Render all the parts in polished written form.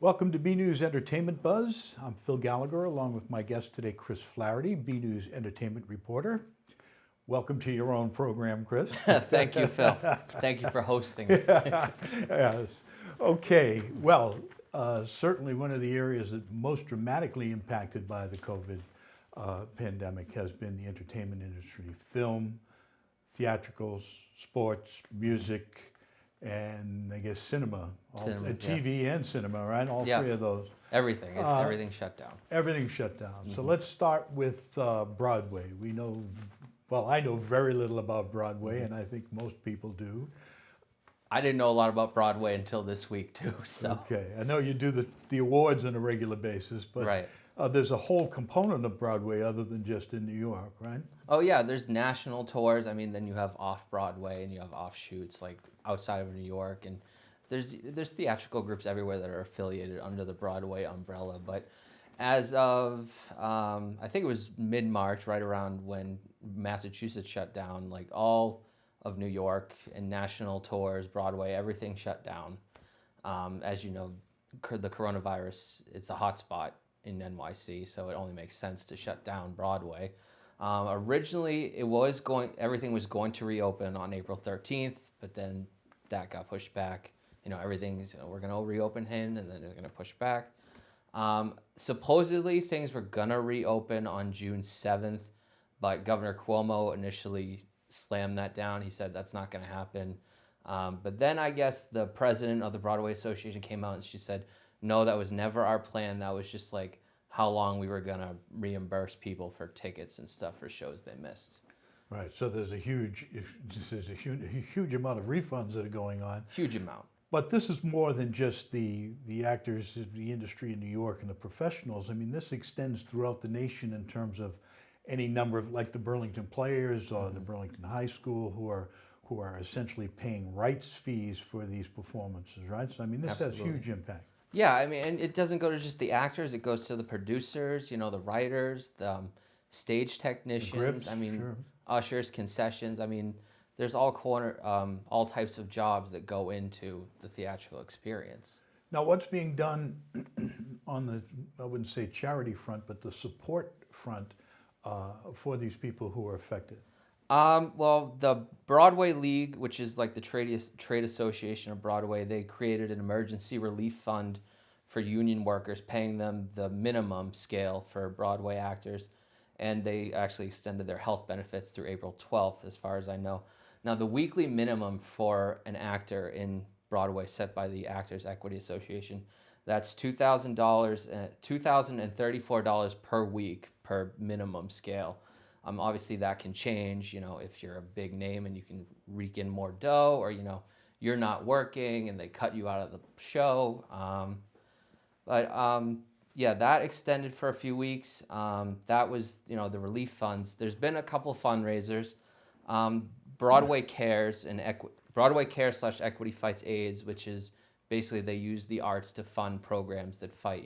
Welcome to BNEWS Entertainment Buzz. I'm Phil Gallagher, along with my guest today, Chris Flaherty, BNEWS Entertainment reporter. Welcome to your own program, Chris. Thank you, Phil. Thank you for hosting me. Yes. Okay. Well, certainly one of the areas that most dramatically impacted by the COVID pandemic has been the entertainment industry: film, theatricals, sports, music, and I guess cinema. Cinema, TV and cinema, right? All Yeah. three of those. Everything. Everything shut down. Everything shut down. So let's start with Broadway. We know, well, I know very little about Broadway, and I think most people do. I didn't know a lot about Broadway until this week too. So Okay, I know you do the awards on a regular basis, but Right. There's a whole component of Broadway other than just in New York, right? Oh yeah, there's national tours. I mean, then you have off Broadway and you have offshoots like outside of New York, and there's theatrical groups everywhere that are affiliated under the Broadway umbrella. But as of I think it was mid-March, right around when Massachusetts shut down, like all of New York and national tours, Broadway, everything shut down. As you know, the coronavirus, it's a hotspot in NYC, so it only makes sense to shut down Broadway. Originally, everything was going to reopen on April 13th, but then that got pushed back. Everything's, we're going to reopen and then they're going to push back. Supposedly, things were going to reopen on June 7th, but Governor Cuomo initially slammed that down. He said that's not going to happen. But then I guess the president of the Broadway Association came out and she said, no, that was never our plan. That was just like how long we were going to reimburse people for tickets and stuff for shows they missed. Right. So there's a huge amount of refunds that are going on. Huge amount. But this is more than just the actors, the industry in New York and the professionals. I mean, this extends throughout the nation in terms of any number of, like the Burlington Players or the Burlington High School, who are essentially paying rights fees for these performances, right? So I mean, this Absolutely. has huge impact. Yeah, I mean, and it doesn't go to just the actors. It goes to the producers, the writers, the stage technicians. Grips, I mean, sure. Ushers, concessions. I mean, there's all types of jobs that go into the theatrical experience. Now, what's being done on the, I wouldn't say charity front, but the support front for these people who are affected? Well, the Broadway League, which is like the trade association of Broadway, they created an emergency relief fund for union workers, paying them the minimum scale for Broadway actors, and they actually extended their health benefits through April 12th, as far as I know. Now, the weekly minimum for an actor in Broadway set by the Actors Equity Association, that's $2,034 per week per minimum scale. Obviously, that can change, if you're a big name and you can rake in more dough, or, you're not working and they cut you out of the show. Yeah, that extended for a few weeks. That was, the relief funds. There's been a couple fundraisers. Broadway Cares and Broadway Cares / Equity Fights AIDS, which is basically they use the arts to fund programs that fight,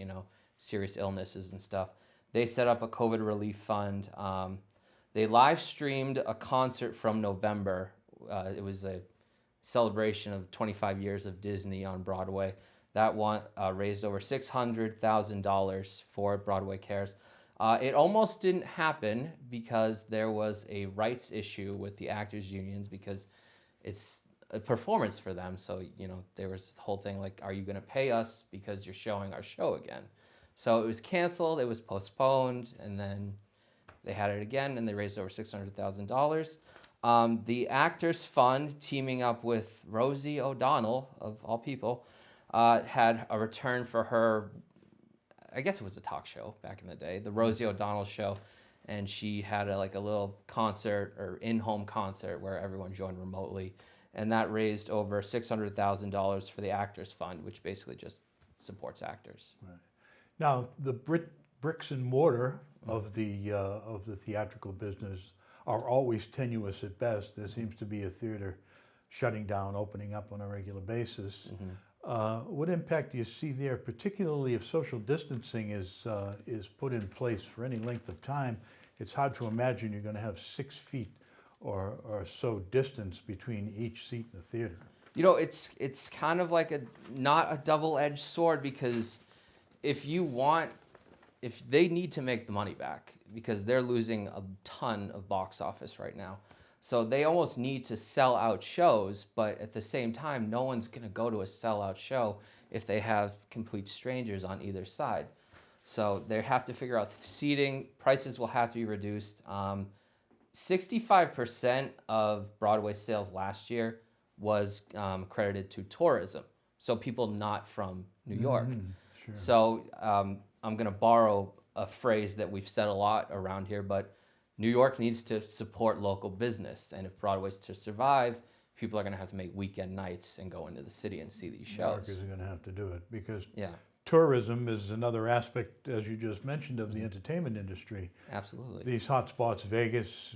serious illnesses and stuff. They set up a COVID relief fund. They live streamed a concert from November. It was a celebration of 25 years of Disney on Broadway. That one raised over $600,000 for Broadway Cares. It almost didn't happen because there was a rights issue with the actors unions, because it's a performance for them. So, there was the whole thing like, are you going to pay us because you're showing our show again? So it was canceled, it was postponed, and then they had it again, and they raised over $600,000. The Actors Fund, teaming up with Rosie O'Donnell, of all people, had a return for her, I guess it was a talk show back in the day, the Rosie O'Donnell Show, and she had a little concert or in-home concert where everyone joined remotely, and that raised over $600,000 for the Actors Fund, which basically just supports actors. Right. Now, the bricks and mortar of the theatrical business are always tenuous at best. There seems to be a theater shutting down, opening up on a regular basis. What impact do you see there, particularly if social distancing is put in place for any length of time? It's hard to imagine you're going to have 6 feet or so distance between each seat in the theater. It's kind of like not a double-edged sword, because if they need to make the money back, because they're losing a ton of box office right now. So they almost need to sell out shows, but at the same time, no one's going to go to a sellout show if they have complete strangers on either side. So they have to figure out seating. Prices will have to be reduced. 65% of Broadway sales last year was credited to tourism. So people not from New York. Sure. So I'm going to borrow a phrase that we've said a lot around here, but New York needs to support local business. And if Broadway's to survive, people are going to have to make weekend nights and go into the city and see these shows. New Yorkers are going to have to do it, because yeah, tourism is another aspect, as you just mentioned, of the entertainment industry. absolutely. These hotspots, Vegas,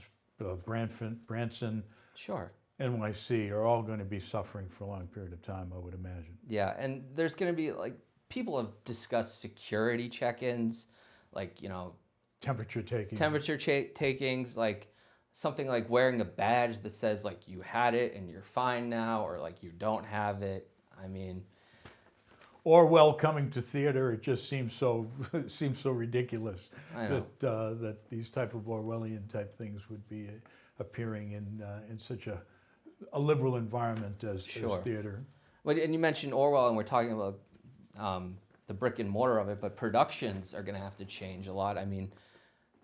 Branson, Sure. NYC, are all going to be suffering for a long period of time, I would imagine. Yeah, and there's going to be, like, people have discussed security check-ins, like, Temperature taking. takings, like something like wearing a badge that says like you had it and you're fine now, or like you don't have it. I mean, Orwell coming to theater, it just seems so ridiculous I know. that these type of Orwellian type things would be appearing in such a liberal environment as theater. But, and you mentioned Orwell, and we're talking about the brick and mortar of it, but productions are going to have to change a lot. I mean,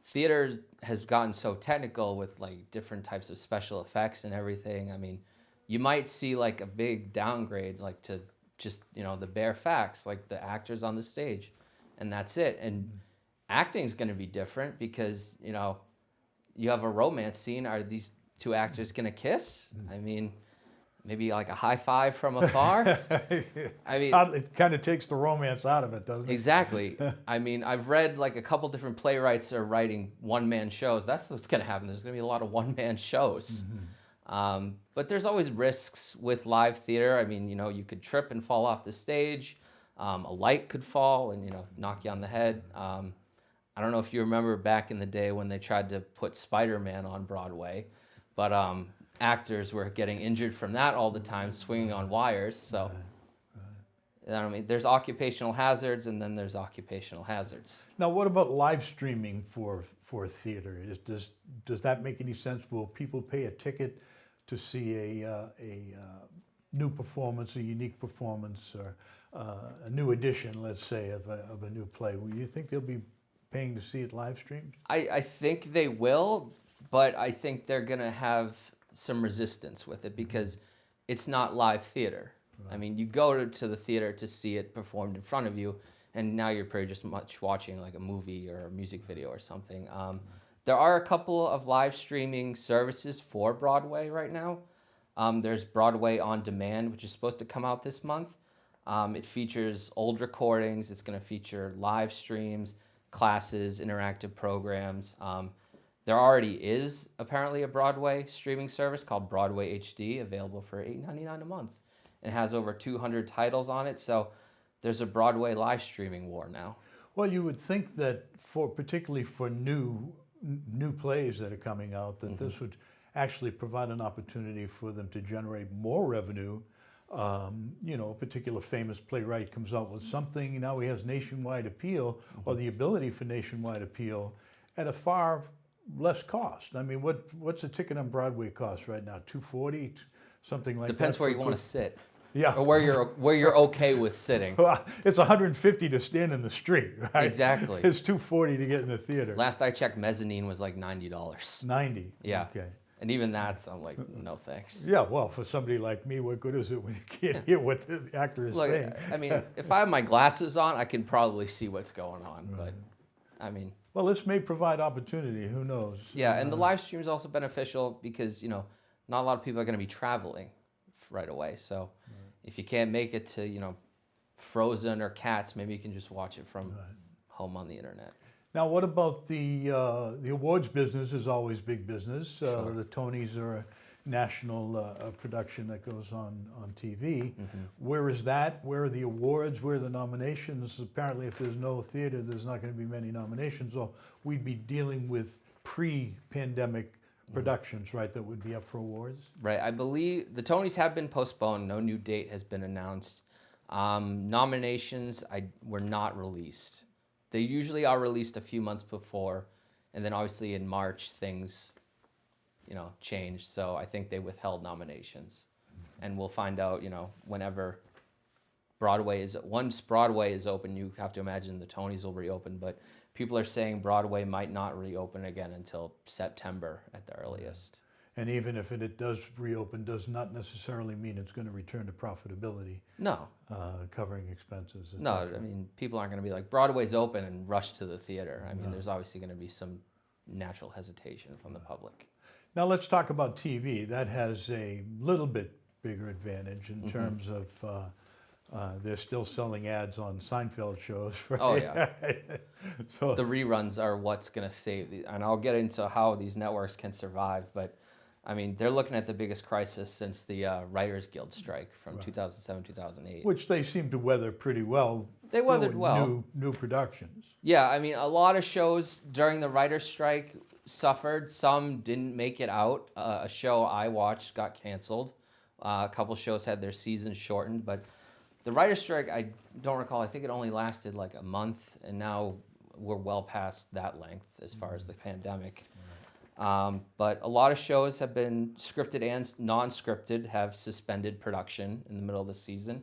theater has gotten so technical with like different types of special effects and everything. I mean, you might see like a big downgrade, like to just, the bare facts, like the actors on the stage, and that's it. And acting is going to be different, because, you have a romance scene. Are these two actors going to kiss? I mean, maybe like a high five from afar. I mean, it kind of takes the romance out of it, doesn't it? Exactly. I mean, I've read like a couple different playwrights are writing one-man shows. That's what's going to happen. There's going to be a lot of one-man shows. But there's always risks with live theater. I mean, you could trip and fall off the stage. A light could fall and, knock you on the head. I don't know if you remember back in the day when they tried to put Spider-Man on Broadway, but actors were getting injured from that all the time, swinging on wires. So, I mean, there's occupational hazards, and then there's occupational hazards. Now, what about live streaming for theater? Does that make any sense? Will people pay a ticket to see a new performance, a unique performance, or a new edition, let's say, of a new play? Will you think they'll be paying to see it live streamed? I think they will, but I think they're going to have some resistance with it, because it's not live theater. Right. I mean, you go to the theater to see it performed in front of you, and now you're pretty just much watching like a movie or a music video or something. There are a couple of live streaming services for Broadway right now. There's Broadway On Demand, which is supposed to come out this month. It features old recordings. It's going to feature live streams, classes, interactive programs. There already is apparently a Broadway streaming service called Broadway HD, available for $8.99 a month. It has over 200 titles on it, so there's a Broadway live streaming war now. Well, you would think that particularly for new plays that are coming out, that this would actually provide an opportunity for them to generate more revenue. A particular famous playwright comes out with something, now he has nationwide appeal, or the ability for nationwide appeal, at a far less cost. I mean, what's a ticket on Broadway cost right now? $240, something like that. Depends where you want to sit. Yeah. Or where you're okay with sitting. Well, it's $150 to stand in the street, right? Exactly. It's $240 to get in the theater. Last I checked, mezzanine was like $90. 90. Yeah. Okay. And even that's, I'm like, no thanks. Yeah, well, for somebody like me, what good is it when you can't hear what the actor is Look, saying? I mean, if I have my glasses on, I can probably see what's going on. Right. But, I mean. Well, this may provide opportunity. Who knows? Yeah, and the live stream is also beneficial because, not a lot of people are going to be traveling right away. So if you can't make it to, Frozen or Cats, maybe you can just watch it from home on the internet. Now, what about the awards business? Is always big business. Sure. The Tonys are a national production that goes on TV. Where is that? Where are the awards? Where are the nominations? Apparently, if there's no theater, there's not going to be many nominations. So we'd be dealing with pre-pandemic productions, right, that would be up for awards? Right. I believe the Tonys have been postponed. No new date has been announced. Nominations were not released. They usually are released a few months before, and then obviously in March things, changed. So I think they withheld nominations, and we'll find out, whenever once Broadway is open. You have to imagine the Tonys will reopen, but people are saying Broadway might not reopen again until September at the earliest. And even if it does reopen, does not necessarily mean it's going to return to profitability. No. Covering expenses. No, I mean, people aren't going to be like, Broadway's open and rush to the theater. I mean, there's obviously going to be some natural hesitation from the public. Now let's talk about TV. That has a little bit bigger advantage in terms of they're still selling ads on Seinfeld shows. Right? Oh, yeah. So the reruns are what's going to save and I'll get into how these networks can survive, but I mean, they're looking at the biggest crisis since the Writers Guild strike from 2007, 2008. Which they seem to weather pretty well. They weathered well. New productions. Yeah, I mean, a lot of shows during the writer's strike suffered. Some didn't make it out. A show I watched got canceled. A couple shows had their seasons shortened, but the writer's strike, I don't recall. I think it only lasted like a month, and now we're well past that length as far as the pandemic. But a lot of shows have been scripted and non-scripted have suspended production in the middle of the season.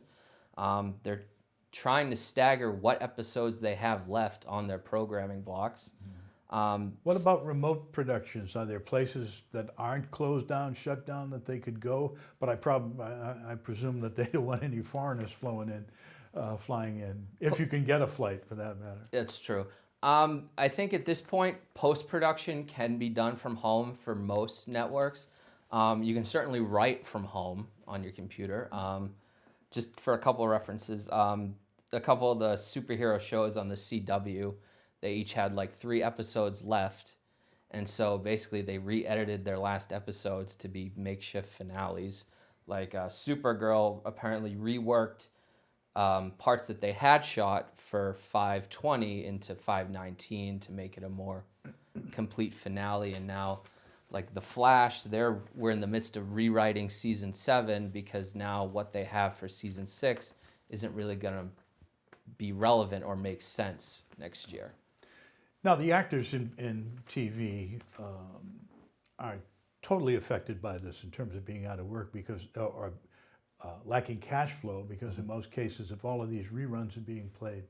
They're trying to stagger what episodes they have left on their programming blocks. What about remote productions? Are there places that aren't closed down, shut down, that they could go? But I presume that they don't want any foreigners flying in, if you can get a flight for that matter. It's true. I think at this point, post-production can be done from home for most networks. You can certainly write from home on your computer. Just for a couple of references, a couple of the superhero shows on the CW, they each had like 3 episodes left. And so basically they re-edited their last episodes to be makeshift finales. Like Supergirl apparently reworked parts that they had shot for 5/20 into 5/19 to make it a more complete finale. And now, like The Flash, we're in the midst of rewriting season 7 because now what they have for season 6 isn't really going to be relevant or make sense next year. Now, the actors in TV are totally affected by this in terms of being out of work or lacking cash flow because in most cases, if all of these reruns are being played,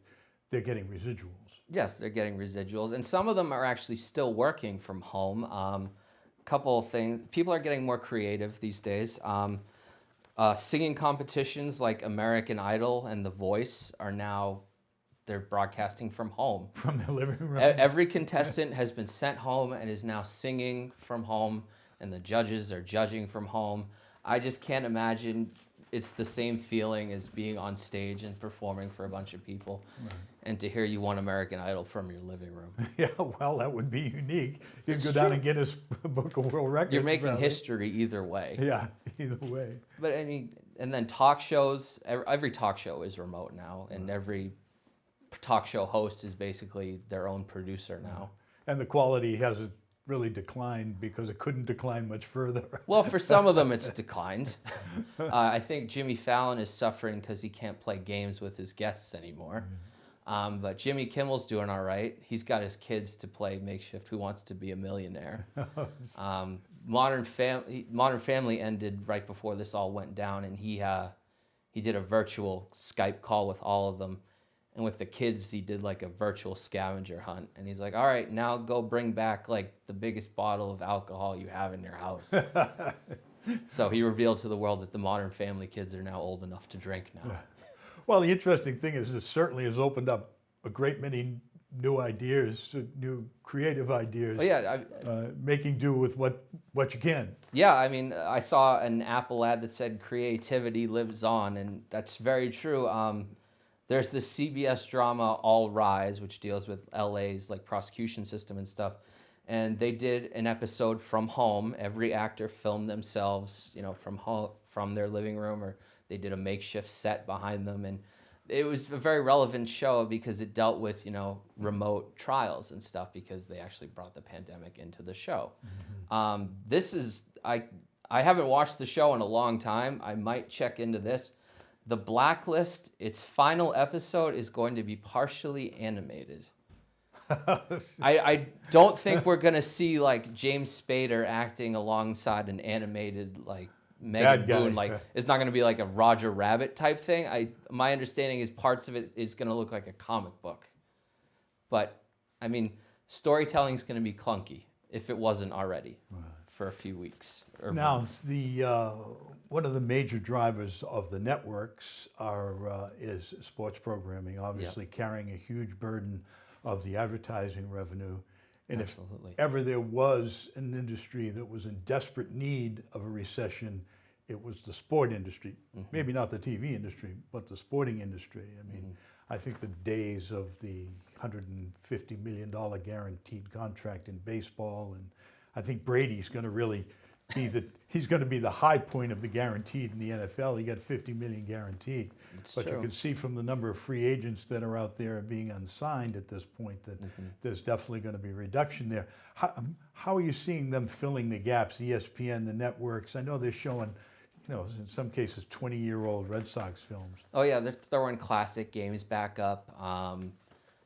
they're getting residuals. Yes, they're getting residuals, and some of them are actually still working from home. Couple of things, people are getting more creative these days. Singing competitions like American Idol and The Voice they're broadcasting from home. From their living room. Every contestant has been sent home and is now singing from home, and the judges are judging from home. I just can't imagine it's the same feeling as being on stage and performing for a bunch of people, and to hear you won American Idol from your living room. Yeah, well, that would be unique. You'd It's go down true. and Guinness Book of World Records. You're making probably. history either way. Yeah, either way. But I mean, and then talk shows, every talk show is remote now, and every talk show host is basically their own producer now. And the quality hasn't really declined because it couldn't decline much further. Well, for some of them, it's declined. I think Jimmy Fallon is suffering because he can't play games with his guests anymore. But Jimmy Kimmel's doing all right. He's got his kids to play makeshift Who Wants to Be a Millionaire. Modern Family ended right before this all went down, and he did a virtual Skype call with all of them. And with the kids, he did like a virtual scavenger hunt. And he's like, all right, now go bring back like the biggest bottle of alcohol you have in your house. So he revealed to the world that the Modern Family kids are now old enough to drink now. Well, the interesting thing is this certainly has opened up a great many new ideas, new creative ideas, But yeah, making do with what you can. yeah, I mean, I saw an Apple ad that said creativity lives on, and that's very true. There's this CBS drama, All Rise, which deals with LA's like prosecution system and stuff. And they did an episode from home. Every actor filmed themselves, from home, from their living room, or they did a makeshift set behind them. And it was a very relevant show because it dealt with, remote trials and stuff because they actually brought the pandemic into the show. This is, I haven't watched the show in a long time. I might check into this. The Blacklist, its final episode is going to be partially animated. I don't think we're going to see like James Spader acting alongside an animated like Megan Bad guy, Boone. Like yeah. it's not going to be like a Roger Rabbit type thing. My understanding is parts of it is going to look like a comic book. But I mean, storytelling is going to be clunky if it wasn't already for a few weeks or Now, months. one of the major drivers of the networks is sports programming, obviously carrying a huge burden of the advertising revenue. And Absolutely. if ever there was an industry that was in desperate need of a recession, it was the sport industry. Maybe not the TV industry, but the sporting industry. I mean, I think the days of the $150 million guaranteed contract in baseball, and I think Brady's going to really be he's going to be the high point of the guaranteed in the NFL. He got $50 million guaranteed. But true. you can see from the number of free agents that are out there being unsigned at this point that there's definitely going to be a reduction there. How are you seeing them filling the gaps, ESPN, the networks? I know they're showing, in some cases, 20-year-old Red Sox films. Oh yeah, they're throwing classic games back up.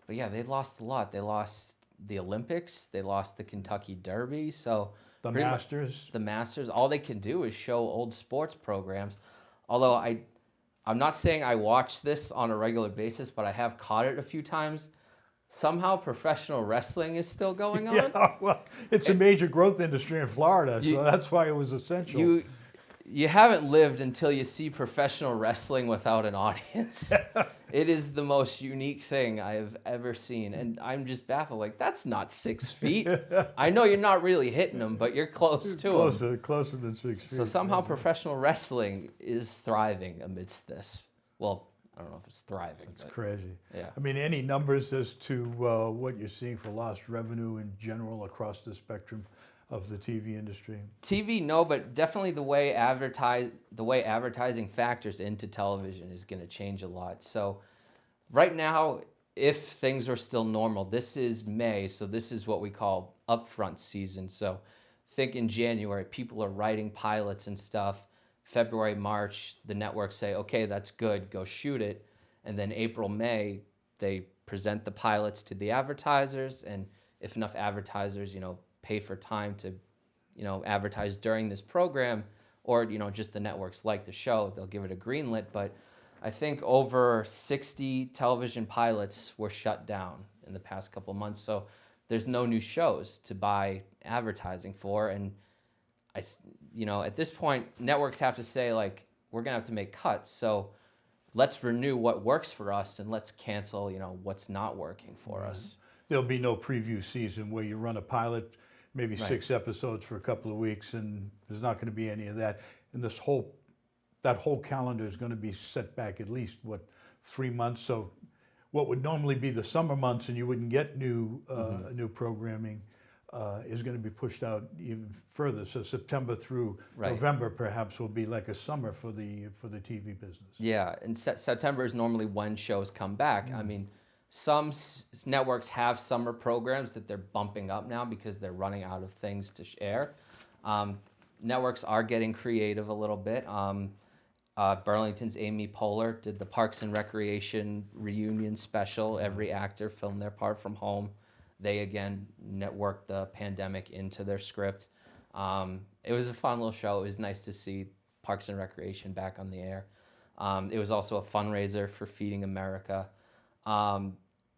But yeah, they lost a lot. They lost the Olympics. They lost the Kentucky Derby. So The pretty much Masters. the Masters. All they can do is show old sports programs. Although I'm not saying I watch this on a regular basis, but I have caught it a few times. Somehow professional wrestling is still going on. Yeah, well, it's a major growth industry in Florida, so that's why it was essential. You haven't lived until you see professional wrestling without an audience. It is the most unique thing I have ever seen. And I'm just baffled. Like, that's not 6 feet. I know you're not really hitting them, but you're close to them. Closer than 6 feet. So somehow professional wrestling is thriving amidst this. Well, I don't know if it's thriving. It's but crazy. Yeah. I mean, any numbers as to what you're seeing for lost revenue in general across the spectrum of the TV industry? TV, no, but definitely the way advertising factors into television is going to change a lot. So right now, if things are still normal, this is May, so this is what we call upfront season. So think in January, people are writing pilots and stuff. February, March, the networks say, okay, that's good, go shoot it. And then April, May, they present the pilots to the advertisers, and if enough advertisers, pay for time to, advertise during this program, or, just the networks like the show, they'll give it a green lit. But I think over 60 television pilots were shut down in the past couple months. So there's no new shows to buy advertising for. And at this point, networks have to say, like, we're going to have to make cuts. So let's renew what works for us and let's cancel, what's not working for us. There'll be no preview season where you run a pilot, maybe 6 episodes for a couple of weeks, and there's not going to be any of that. And that whole calendar is going to be set back at least 3 months. So what would normally be the summer months and you wouldn't get new programming is going to be pushed out even further. So September through November perhaps will be like a summer for the TV business. Yeah, and September is normally when shows come back. I mean, some networks have summer programs that they're bumping up now because they're running out of things to air. Networks are getting creative a little bit. Burlington's Amy Poehler did the Parks and Recreation reunion special. Every actor filmed their part from home. They, again, networked the pandemic into their script. It was a fun little show. It was nice to see Parks and Recreation back on the air. It was also a fundraiser for Feeding America.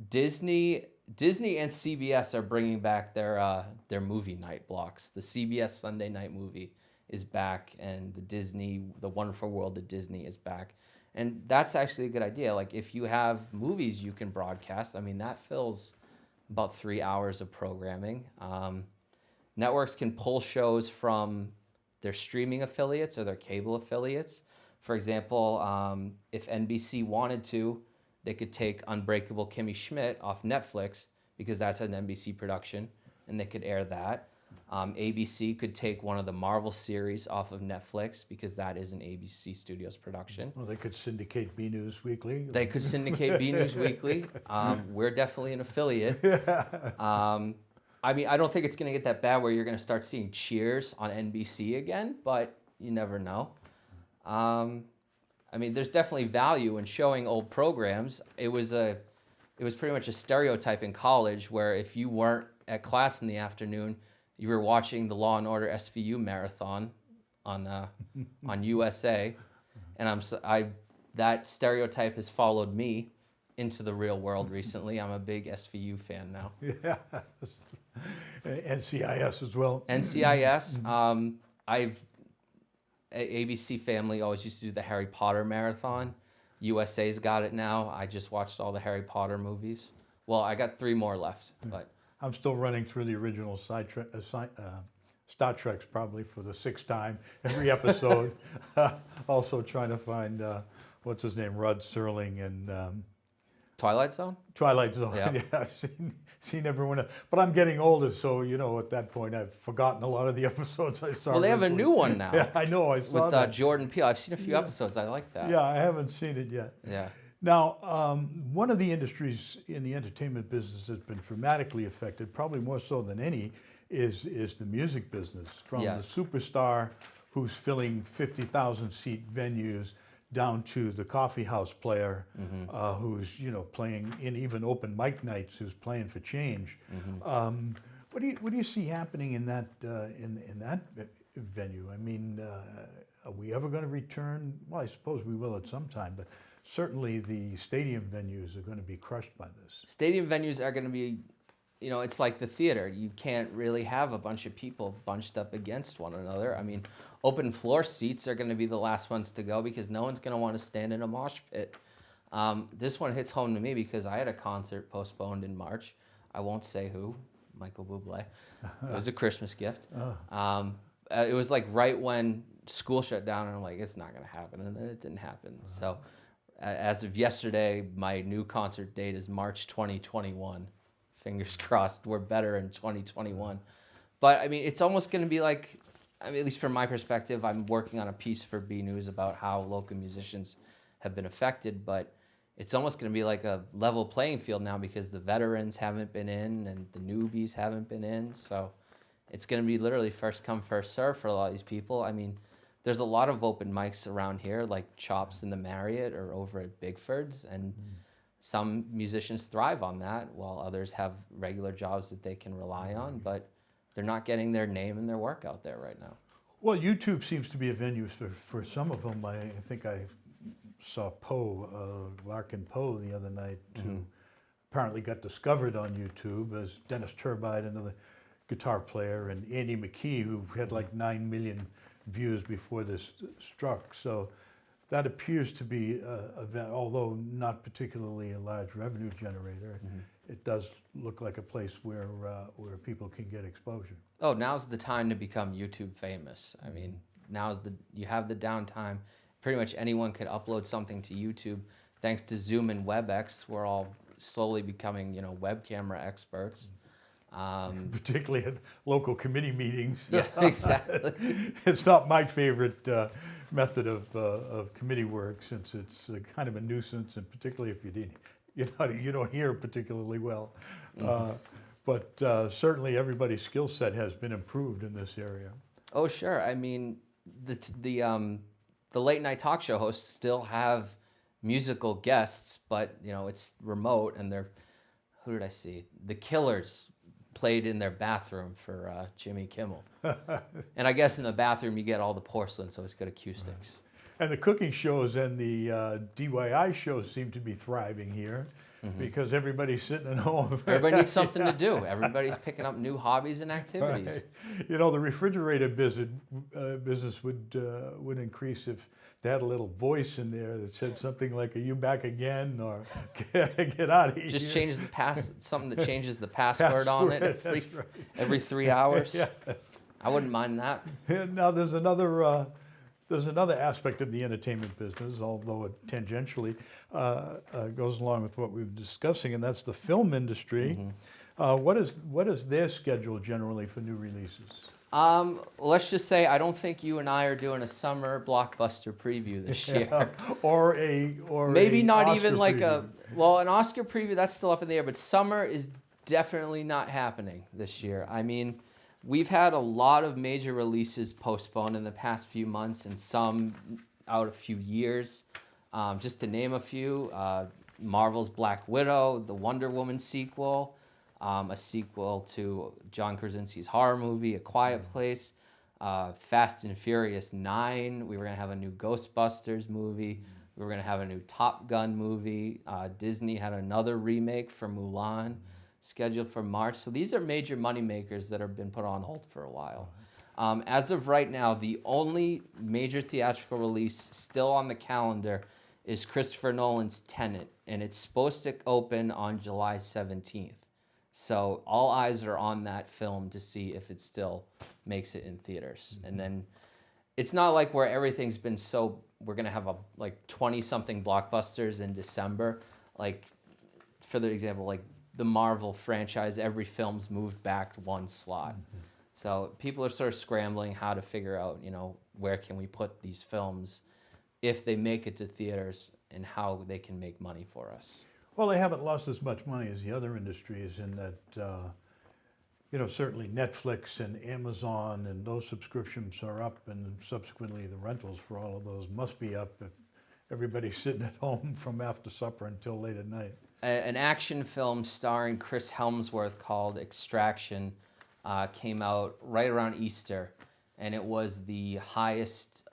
Disney and CBS are bringing back their movie night blocks. The CBS Sunday night movie is back, and the Wonderful World of Disney is back. And that's actually a good idea. Like, if you have movies you can broadcast, I mean, that fills about 3 hours of programming. Networks can pull shows from their streaming affiliates or their cable affiliates. For example, if NBC wanted to, they could take Unbreakable Kimmy Schmidt off Netflix because that's an NBC production, and they could air that. ABC could take one of the Marvel series off of Netflix because that is an ABC Studios production. Well, they could syndicate BNEWS Weekly. They could syndicate BNEWS Weekly. We're definitely an affiliate. I mean, I don't think it's going to get that bad where you're going to start seeing Cheers on NBC again, but you never know. I mean, there's definitely value in showing old programs. It was pretty much a stereotype in college where if you weren't at class in the afternoon, you were watching the Law and Order SVU marathon on USA, and that stereotype has followed me into the real world recently. I'm a big SVU fan now. Yeah, NCIS as well. NCIS. ABC Family always used to do the Harry Potter marathon. USA's got it now. I just watched all the Harry Potter movies. Well, I got 3 more left, but I'm still running through the original Star Treks probably for the 6th time every episode. Also trying to find what's his name, Rod Serling and Twilight Zone. Twilight Zone. Yeah. Yeah, I've seen everyone. But I'm getting older, so at that point I've forgotten a lot of the episodes I saw. Well, they have a new one now. Yeah, I know. I saw with that. Jordan Peele. I've seen a few episodes. I like that. Yeah, I haven't seen it yet. Yeah. Now, one of the industries in the entertainment business that's been dramatically affected, probably more so than any, is the music business. From Yes. the superstar who's filling 50,000-seat venues down to the coffee house player who's playing in even open mic nights, who's playing for change. What do you see happening in that venue? I mean, are we ever going to return? Well, I suppose we will at some time, but certainly the stadium venues are going to be crushed by this. Stadium venues are going to be, it's like the theater. You can't really have a bunch of people bunched up against one another. I mean, open floor seats are going to be the last ones to go because no one's going to want to stand in a mosh pit. This one hits home to me because I had a concert postponed in March. I won't say who, Michael Bublé. It was a Christmas gift. It was like right when school shut down, and I'm like, it's not going to happen. And then it didn't happen. So as of yesterday, my new concert date is March 2021. Fingers crossed we're better in 2021. But I mean, it's almost going to be like, at least from my perspective, I'm working on a piece for BNEWS about how local musicians have been affected, but it's almost going to be like a level playing field now because the veterans haven't been in and the newbies haven't been in. So it's going to be literally first come, first serve for a lot of these people. I mean, there's a lot of open mics around here, like Chops in the Marriott or over at Bigford's, and some musicians thrive on that while others have regular jobs that they can rely on, but they're not getting their name and their work out there right now. Well, YouTube seems to be a venue for some of them. I think I saw Larkin Poe the other night, who apparently got discovered on YouTube as Dennis Turbide, another guitar player, and Andy McKee, who had like 9 million views before this struck. So that appears to be although not particularly a large revenue generator, it does look like a place where people can get exposure. Oh, now's the time to become YouTube famous. I mean, you have the downtime. Pretty much anyone could upload something to YouTube. Thanks to Zoom and WebEx, we're all slowly becoming, web camera experts. Particularly at local committee meetings. Yeah, exactly. It's not my favorite method of committee work, since it's kind of a nuisance, and particularly if you don't hear particularly well. But certainly everybody's skill set has been improved in this area. Oh, sure. I mean, the late night talk show hosts still have musical guests, but it's remote, and who did I see? The Killers played in their bathroom for Jimmy Kimmel. And I guess in the bathroom you get all the porcelain, so it's good acoustics. And the cooking shows and the DIY shows seem to be thriving here because everybody's sitting at home. Everybody needs something to do. Everybody's picking up new hobbies and activities. Right. The refrigerator business would increase if they had a little voice in there that said something like, "Are you back again?" or "Get out of here." Just change something that changes the password on it every 3 hours. Yeah. I wouldn't mind that. And now there's another aspect of the entertainment business, although it tangentially goes along with what we were discussing, and that's the film industry. What is their schedule generally for new releases? Let's just say I don't think you and I are doing a summer blockbuster preview this year. or Maybe a not Oscar even like preview. an Oscar preview, that's still up in the air, but summer is definitely not happening this year. I mean, we've had a lot of major releases postponed in the past few months and some out a few years. Just to name a few, Marvel's Black Widow, the Wonder Woman sequel, a sequel to John Krasinski's horror movie, A Quiet Place, Fast and Furious 9. We were going to have a new Ghostbusters movie. We were going to have a new Top Gun movie. Disney had another remake for Mulan scheduled for March. So these are major moneymakers that have been put on hold for a while. As of right now, the only major theatrical release still on the calendar is Christopher Nolan's Tenet, and it's supposed to open on July 17th. So all eyes are on that film to see if it still makes it in theaters. And then it's not like where everything's been we're going to have 20-something blockbusters in December. Like, for the example, like the Marvel franchise, every film's moved back one slot. So people are sort of scrambling how to figure out, where can we put these films if they make it to theaters and how they can make money for us. Well, they haven't lost as much money as the other industries in that, certainly Netflix and Amazon and those subscriptions are up, and subsequently the rentals for all of those must be up if everybody's sitting at home from after supper until late at night. An action film starring Chris Hemsworth called Extraction came out right around Easter, and it was the highest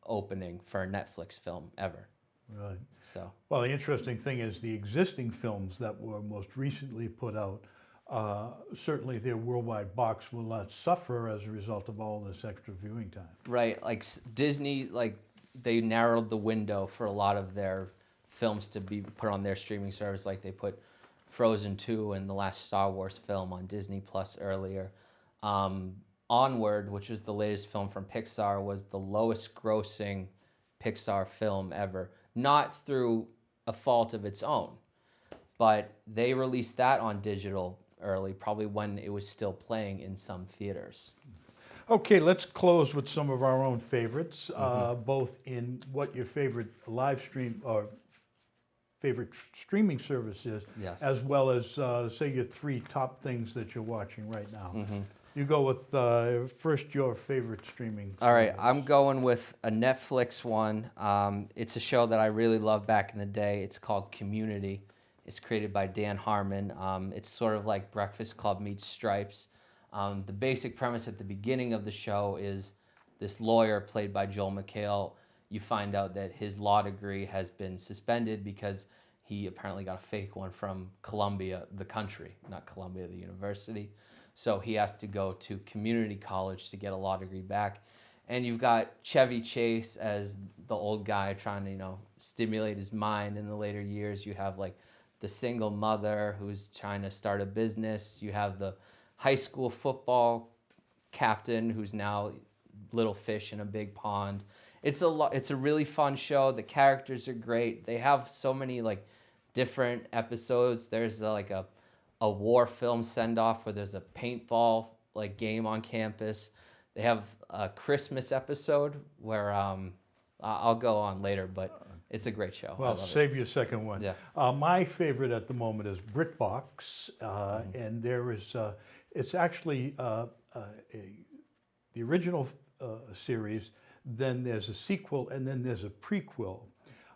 opening for a Netflix film ever. Right. So. Well, the interesting thing is the existing films that were most recently put out, certainly their worldwide box will not suffer as a result of all this extra viewing time. Right, like Disney, they narrowed the window for a lot of their films to be put on their streaming service. Like they put Frozen 2 and the last Star Wars film on Disney Plus earlier. Onward, which was the latest film from Pixar, was the lowest grossing Pixar film ever. Not through a fault of its own, but they released that on digital early, probably when it was still playing in some theaters. Okay, let's close with some of our own favorites, both in what your favorite live stream or favorite streaming service is, Yes. as well as, say, your three top things that you're watching right now. You go with first your favorite streaming. All right, service. I'm going with a Netflix one. It's a show that I really loved back in the day. It's called Community. It's created by Dan Harmon. It's sort of like Breakfast Club meets Stripes. The basic premise at the beginning of the show is this lawyer played by Joel McHale. You find out that his law degree has been suspended because he apparently got a fake one from Columbia, the country, not Columbia, the university. So he has to go to community college to get a law degree back. And you've got Chevy Chase as the old guy trying to, stimulate his mind in the later years. You have the single mother who's trying to start a business. You have the high school football captain who's now little fish in a big pond. It's a really fun show. The characters are great. They have so many different episodes. There's a war film send-off where there's a paintball game on campus. They have a Christmas episode where I'll go on later, but it's a great show. Well, save your second one. Yeah. My favorite at the moment is BritBox, and there is it's actually the original series. Then there's a sequel, and then there's a prequel.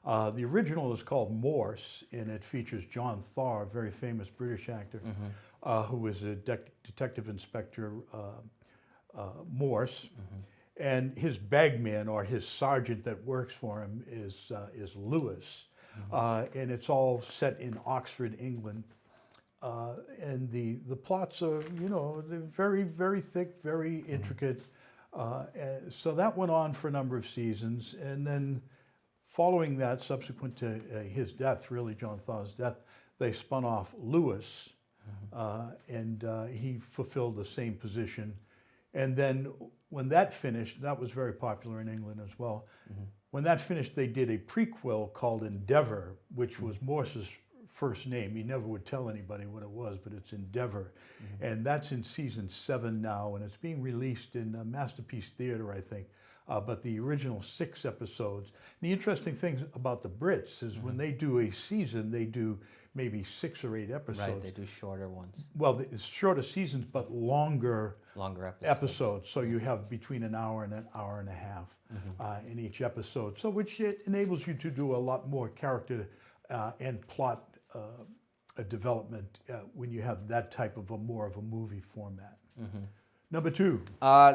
The original is called Morse, and it features John Tharr, a very famous British actor, who was a detective inspector, Morse. And his bagman, or his sergeant that works for him, is Lewis. And it's all set in Oxford, England. And the plots are, they're very, very thick, very intricate. So that went on for a number of seasons. And then following that, subsequent to his death, really John Tharr's death, they spun off Lewis. And he fulfilled the same position. And then when that finished, that was very popular in England as well. When that finished, they did a prequel called Endeavour, which was Morse's first name. He never would tell anybody what it was, but it's Endeavor. And that's in season 7 now, and it's being released in Masterpiece Theater, I think. But the original 6 episodes. The interesting thing about the Brits is when they do a season, they do maybe 6 or 8 episodes. Right, they do shorter ones. Well, it's shorter seasons, but longer episodes. So you have between an hour and an hour and a half in each episode. So which it enables you to do a lot more character and plot development when you have that type of more of a movie format. Number 2.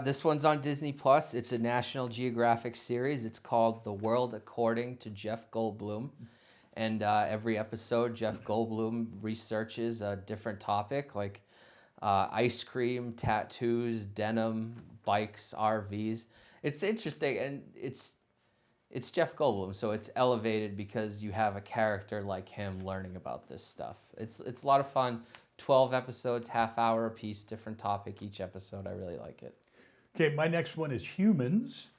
This one's on Disney Plus. It's a National Geographic series. It's called The World According to Jeff Goldblum. And every episode, Jeff Goldblum researches a different topic, like ice cream, tattoos, denim, bikes, RVs. It's interesting, and it's Jeff Goldblum, so it's elevated because you have a character like him learning about this stuff. It's a lot of fun. 12 episodes, half hour apiece, different topic each episode. I really like it. Okay, my next one is Humans,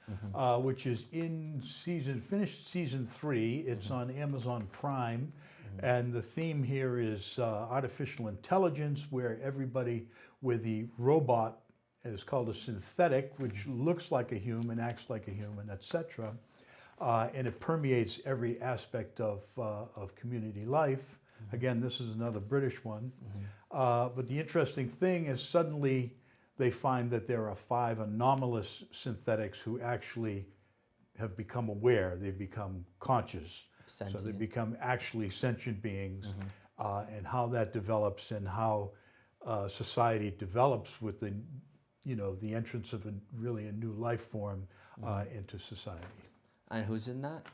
which is finished season 3. It's on Amazon Prime, and the theme here is artificial intelligence, where everybody with the robot is called a synthetic, which looks like a human, acts like a human, etc. And it permeates every aspect of community life. Again, this is another British one. But the interesting thing is suddenly they find that there are 5 anomalous synthetics who actually have become aware. They've become conscious. Sentient. So they become actually sentient beings. And how that develops and how society develops with the entrance of a new life form into society. And who's in that?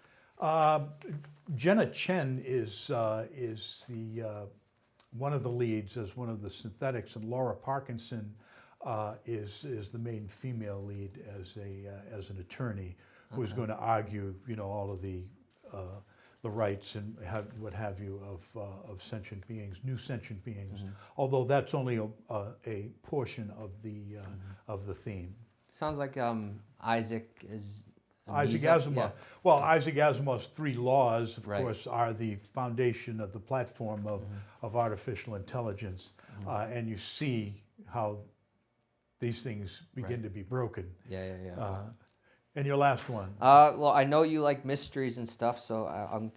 Jenna Chen is the one of the leads as one of the synthetics, and Laura Parkinson is the main female lead as an attorney who's going to argue, all of the rights and what have you of sentient beings, new sentient beings. Although that's only a portion of the theme. Sounds like Isaac Asimov. Yeah. Well, Isaac Asimov's 3 laws, of Right. course, are the foundation of the platform of artificial intelligence. And you see how these things begin to be broken. Yeah. And your last one? Well, I know you like mysteries and stuff, so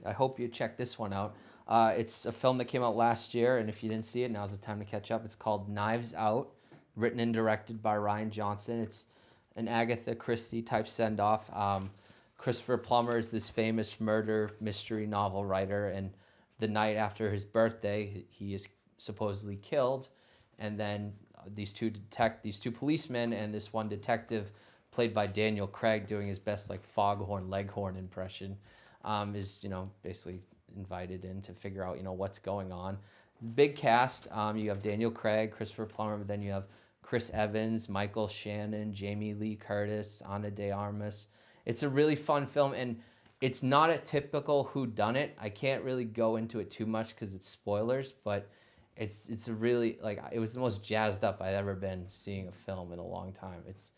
I hope you check this one out. It's a film that came out last year, and if you didn't see it, now's the time to catch up. It's called Knives Out, written and directed by Rian Johnson. It's an Agatha Christie type send-off. Christopher Plummer is this famous murder mystery novel writer, and the night after his birthday, he is supposedly killed, and then these two policemen and this one detective, played by Daniel Craig, doing his best Foghorn Leghorn impression, is basically invited in to figure out what's going on. Big cast. You have Daniel Craig, Christopher Plummer, but then you have Chris Evans, Michael Shannon, Jamie Lee Curtis, Ana de Armas. It's a really fun film, and it's not a typical whodunit. I can't really go into it too much because it's spoilers, but it's a really it was the most jazzed up I've ever been seeing a film in a long time. It's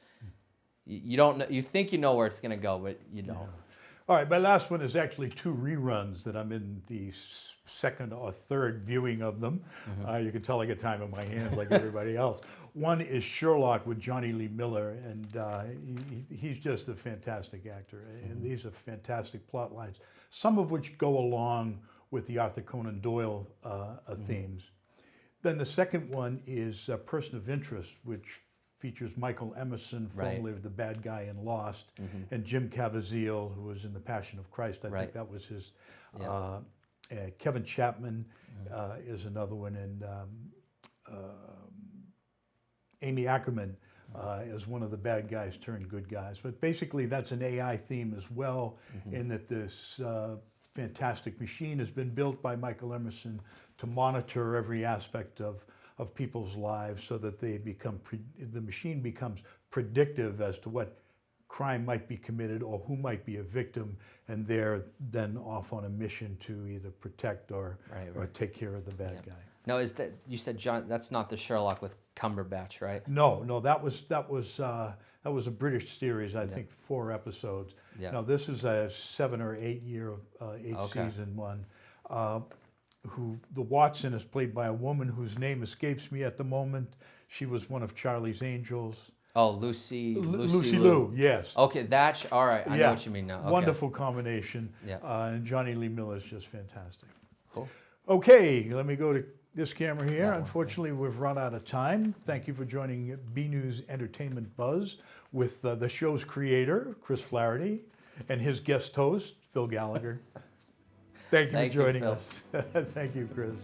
you don't know, you think you know where it's gonna go, but you don't. All right, my last one is actually 2 reruns that I'm in the second or third viewing of them. You can tell I get time in my hands like everybody else. One is Sherlock with Jonny Lee Miller, and he's just a fantastic actor. And these are fantastic plot lines, some of which go along with the Arthur Conan Doyle themes. Then the second one is Person of Interest, which features Michael Emerson, formerly the bad guy in Lost, and Jim Caviezel, who was in The Passion of Christ. I think that was his. Kevin Chapman is another one, and Amy Ackerman is one of the bad guys turned good guys. But basically, that's an AI theme as well, in that this fantastic machine has been built by Michael Emerson to monitor every aspect of people's lives, so that the machine becomes predictive as to what crime might be committed or who might be a victim, and they're then off on a mission to either protect or take care of the bad guy. No, is that you said John? That's not the Sherlock with Cumberbatch, right? No, that was a British series. I think 4 episodes. No, this is a 7 or 8 year, 8 season one. who the Watson is played by a woman whose name escapes me at the moment. She was one of Charlie's Angels. Oh, Lucy Lucy Liu, yes. Okay, all right. I know what you mean now. Okay. Wonderful combination. Yeah. And Jonny Lee Miller is just fantastic. Cool. Okay, let me go to this camera here. That one, Unfortunately, we've run out of time. Thank you for joining BNEWS Entertainment Buzz with the show's creator, Chris Flaherty, and his guest host, Phil Gallagher. Thank you for joining us. Thank you, Chris.